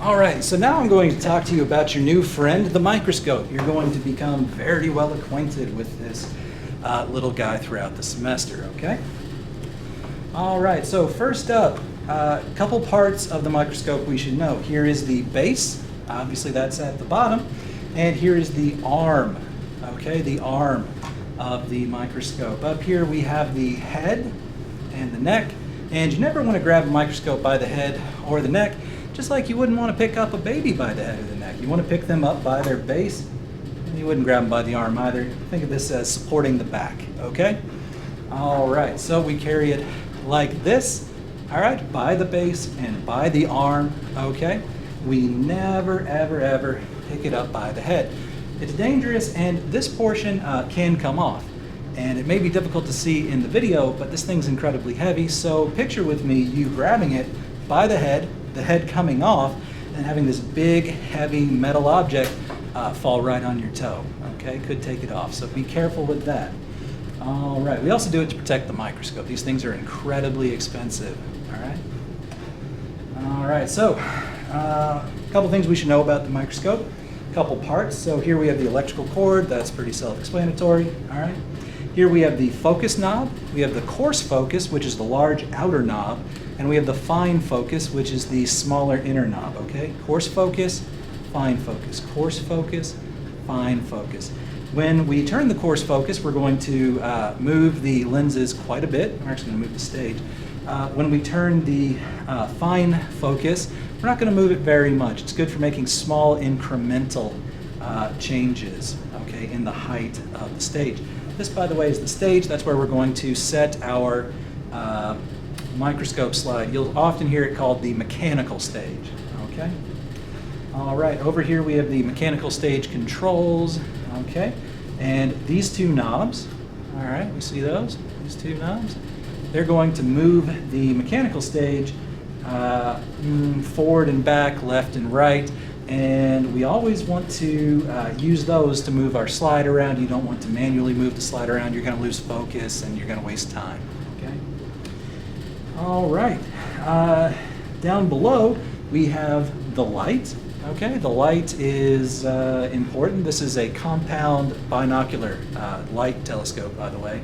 All right, so now I'm going to talk to you about your new friend, the microscope. You're going to become very well acquainted with this little guy throughout the semester, okay? All right, so first up, a couple parts of the microscope we should know. Here is the base, obviously that's at the bottom, and here is the arm, okay, the arm of the microscope. Up here we have the head and the neck, and you never want to grab a microscope by the head or the neck, just like you wouldn't want to pick up a baby by the head or the neck. You want to pick them up by their base, and you wouldn't grab them by the arm either. Think of this as supporting the back, okay? All right, so we carry it like this, all right, by the base and by the arm, okay? We never, ever, ever pick it up by the head. It's dangerous, and this portion can come off. And it may be difficult to see in the video, but this thing's incredibly heavy, so picture with me you grabbing it by the head coming off, and having this big, heavy metal object fall right on your toe, okay? Could take it off, so be careful with that. All right, we also do it to protect the microscope. These things are incredibly expensive, all right? All right, so a couple things we should know about the microscope, a couple parts. So here we have the electrical cord, that's pretty self-explanatory, all right? Here we have the focus knob, we have the coarse focus, which is the large outer knob, and we have the fine focus, which is the smaller inner knob, okay? Coarse focus, fine focus, coarse focus, fine focus. When we turn the coarse focus, we're going to move the lenses quite a bit. We're actually going to move the stage. When we turn the fine focus, we're not going to move it very much. It's good for making small incremental changes, okay, in the height of the stage. This, by the way, is the stage. That's where we're going to set our microscope slide. You'll often hear it called the mechanical stage, okay? All right, over here we have the mechanical stage controls, okay? And these two knobs, all right, we see those, these two knobs? They're going to move the mechanical stage forward and back, left and right, and we always want to use those to move our slide around. You don't want to manually move the slide around. You're going to lose focus and you're going to waste time, okay? All right, down below we have the light. Okay, the light is important. This is a compound binocular light telescope, by the way.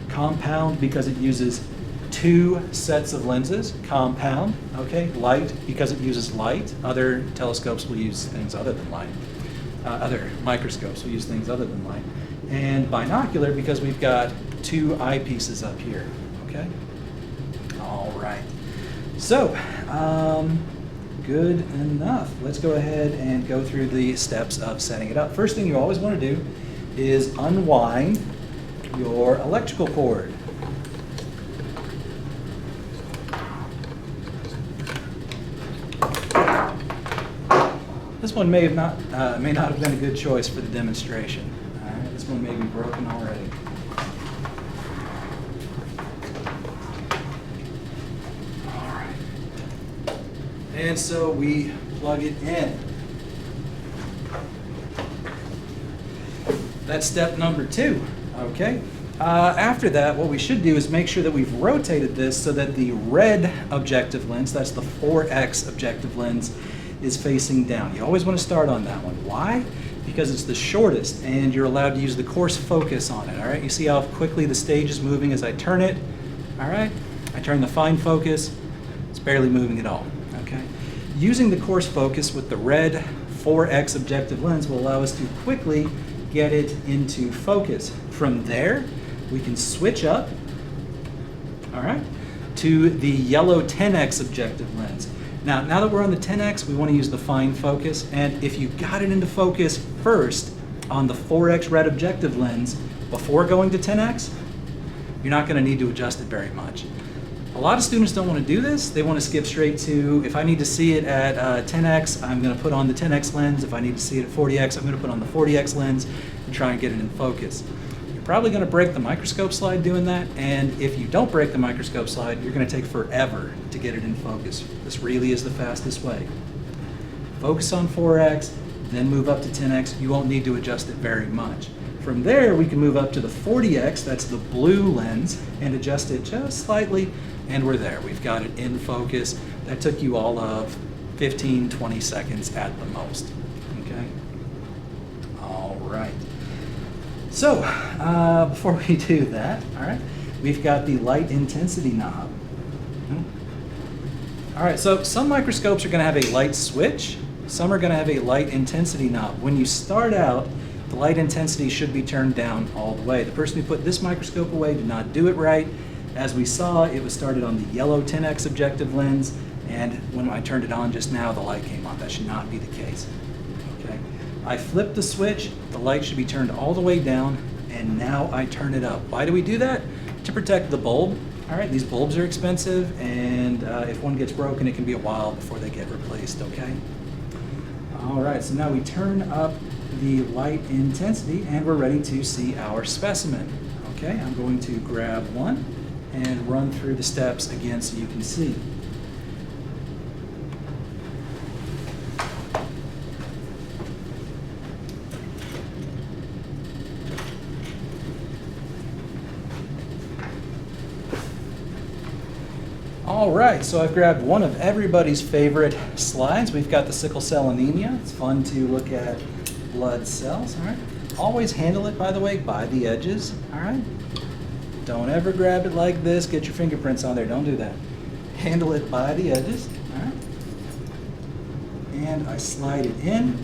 Compound because it uses two sets of lenses. Compound, okay, light because it uses light. Other telescopes will use things other than light. Other microscopes will use things other than light. And binocular because we've got two eyepieces up here, okay? All right, so good enough. Let's go ahead and go through the steps of setting it up. First thing you always want to do is unwind your electrical cord. This one may not have been a good choice for the demonstration. All right, this one may be broken already. And so we plug it in. That's step number 2, okay? After that, what we should do is make sure that we've rotated this so that the red objective lens, that's the 4X objective lens, is facing down. You always want to start on that one. Why? Because it's the shortest and you're allowed to use the coarse focus on it, all right? You see how quickly the stage is moving as I turn it, all right? I turn the fine focus, it's barely moving at all. Okay. Using the coarse focus with the red 4X objective lens will allow us to quickly get it into focus. From there, we can switch up, all right, to the yellow 10X objective lens. Now that we're on the 10X, we want to use the fine focus, and if you got it into focus first on the 4X red objective lens before going to 10X, you're not going to need to adjust it very much. A lot of students don't want to do this. They want to skip straight to, if I need to see it at 10X, I'm going to put on the 10X lens. If I need to see it at 40X, I'm going to put on the 40X lens and try and get it in focus. You're probably going to break the microscope slide doing that, and if you don't break the microscope slide, you're going to take forever to get it in focus. This really is the fastest way. Focus on 4X, then move up to 10X. You won't need to adjust it very much. From there, we can move up to the 40X, that's the blue lens, and adjust it just slightly, and we're there. We've got it in focus. That took you all of 15, 20 seconds at the most, okay? All right. So, before we do that, all right, we've got the light intensity knob. All right, so some microscopes are going to have a light switch. Some are going to have a light intensity knob. When you start out, the light intensity should be turned down all the way. The person who put this microscope away did not do it right. As we saw, it was started on the yellow 10x objective lens, and when I turned it on just now, the light came on. That should not be the case. Okay. I flipped the switch, the light should be turned all the way down, and now I turn it up. Why do we do that? To protect the bulb. All right, these bulbs are expensive, and if one gets broken, it can be a while before they get replaced, okay? All right, so now we turn up the light intensity, and we're ready to see our specimen. Okay, I'm going to grab one and run through the steps again so you can see. All right, so I've grabbed one of everybody's favorite slides. We've got the sickle cell anemia. It's fun to look at blood cells, all right? Always handle it, by the way, by the edges, all right? Don't ever grab it like this, get your fingerprints on there, don't do that. Handle it by the edges, all right? And I slide it in.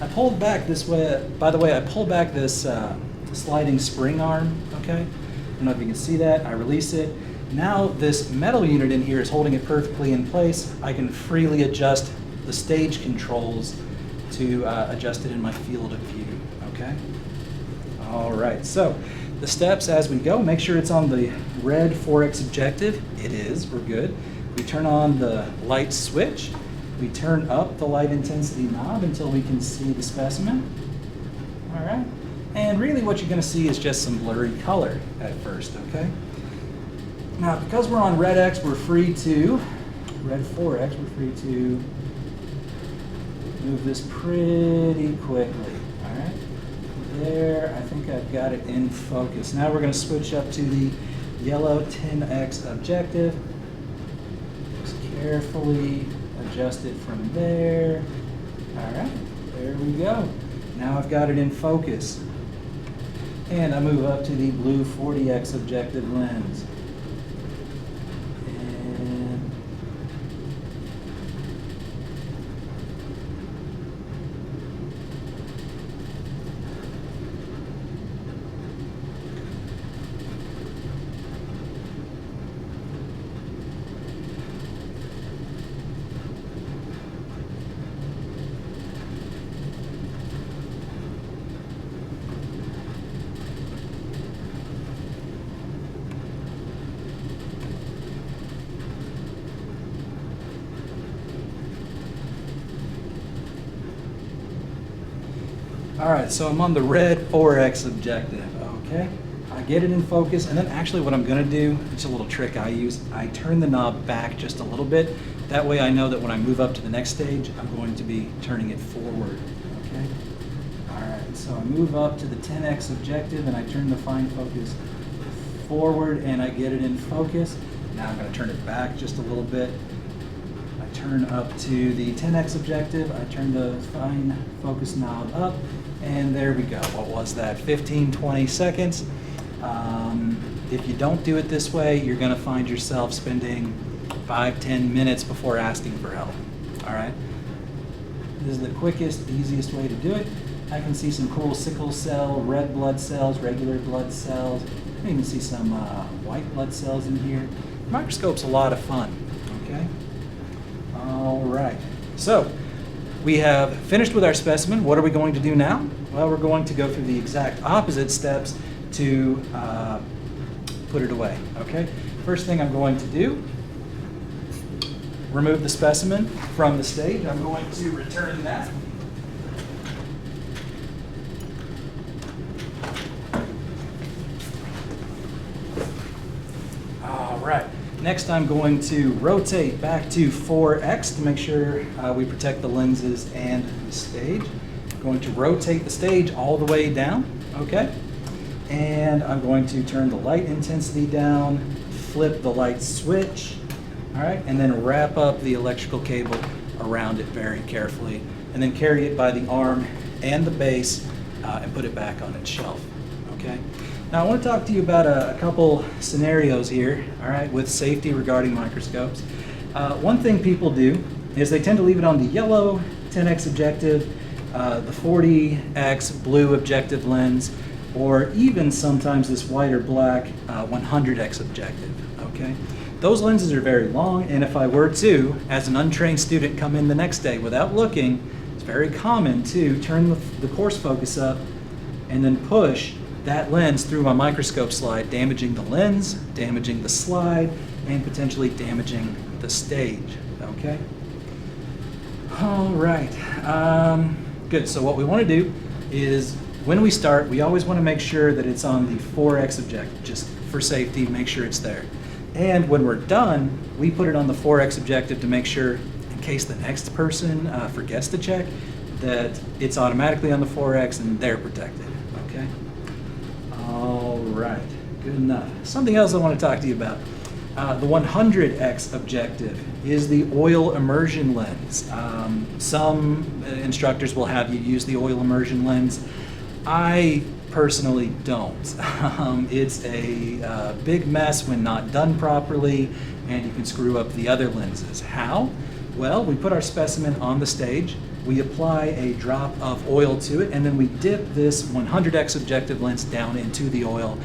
I pulled back this way, by the way, I pulled back this sliding spring arm, okay? I don't know if you can see that. I release it. Now this metal unit in here is holding it perfectly in place. I can freely adjust the stage controls to adjust it in my field of view, okay? All right, so the steps as we go, make sure it's on the red 4x objective. It is, we're good. We turn on the light switch. We turn up the light intensity knob until we can see the specimen, all right? And really what you're gonna see is just some blurry color at first, okay? Now, because we're on red X, we're free to, red 4X, we're free to move this pretty quickly, all right? There, I think I've got it in focus. Now we're gonna switch up to the yellow 10X objective. Just carefully adjust it from there. All right, there we go. Now I've got it in focus. And I move up to the blue 40X objective lens. All right, so I'm on the red 4X objective, okay? I get it in focus, and then actually what I'm gonna do, it's a little trick I use, I turn the knob back just a little bit. That way I know that when I move up to the next stage, I'm going to be turning it forward, okay? All right, so I move up to the 10X objective, and I turn the fine focus forward, and I get it in focus. Now I'm gonna turn it back just a little bit. I turn up to the 10X objective, I turn the fine focus knob up, and there we go. What was that? 15, 20 seconds. If you don't do it this way, you're gonna find yourself spending 5, 10 minutes before asking for help, all right? This is the quickest, easiest way to do it. I can see some cool sickle cell, red blood cells, regular blood cells. I can even see some white blood cells in here. The microscope's a lot of fun, okay? All right, so we have finished with our specimen. What are we going to do now? Well, we're going to go through the exact opposite steps to put it away, okay? First thing I'm going to do, remove the specimen from the stage. I'm going to return that. All right. Next, I'm going to rotate back to 4X to make sure we protect the lenses and the stage. I'm going to rotate the stage all the way down, okay? And I'm going to turn the light intensity down, flip the light switch, all right? And then wrap up the electrical cable around it very carefully, and then carry it by the arm and the base and put it back on its shelf. Okay. Now I want to talk to you about a couple scenarios here, all right, with safety regarding microscopes. One thing people do is they tend to leave it on the yellow 10x objective, the 40x blue objective lens, or even sometimes this white or black 100x objective, okay? Those lenses are very long, and if I were to, as an untrained student, come in the next day without looking, it's very common to turn the coarse focus up and then push that lens through my microscope slide, damaging the lens, damaging the slide, and potentially damaging the stage, okay? All right, good. So what we want to do is, when we start, we always want to make sure that it's on the 4x objective, just for safety, make sure it's there. And when we're done, we put it on the 4x objective to make sure, in case the next person forgets to check, that it's automatically on the 4x and they're protected, okay? All right, good enough. Something else I want to talk to you about. The 100x objective is the oil immersion lens. Some instructors will have you use the oil immersion lens. I personally don't. It's a big mess when not done properly, and you can screw up the other lenses. How? Well, we put our specimen on the stage, we apply a drop of oil to it, and then we dip this 100x objective lens down into the oil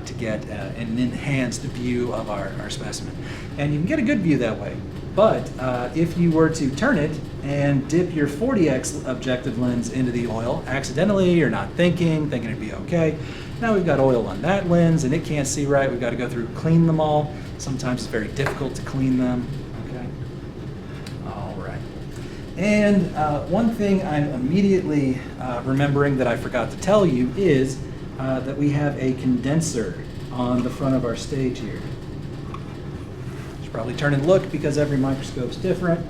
to get an enhanced view of our specimen. And you can get a good view that way. But if you were to turn it and dip your 40x objective lens into the oil, accidentally or not thinking it'd be okay, now we've got oil on that lens and it can't see right. We've got to go through, clean them all. Sometimes it's very difficult to clean them. Okay. All right. And one thing I'm immedately remembering that I forgot to tell you is that we have a condenser on the front of our stage here. Probably turn and look because every microscope's different.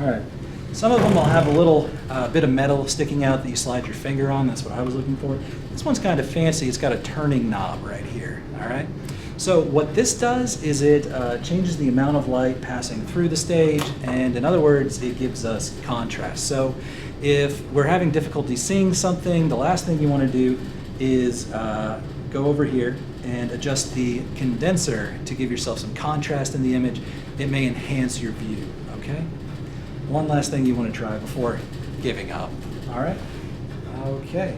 All right. Some of them will have a little bit of metal sticking out that you slide your finger on. That's what I was looking for. This one's kind of fancy. It's got a turning knob right here. All right. So what this does is it changes the amount of light passing through the stage, and in other words, it gives us contrast. So if we're having difficulty seeing something, the last thing you want to do is go over here and adjust the condenser to give yourself some contrast in the image. It may enhance your view, okay? One last thing you want to try before giving up, all right? Okay.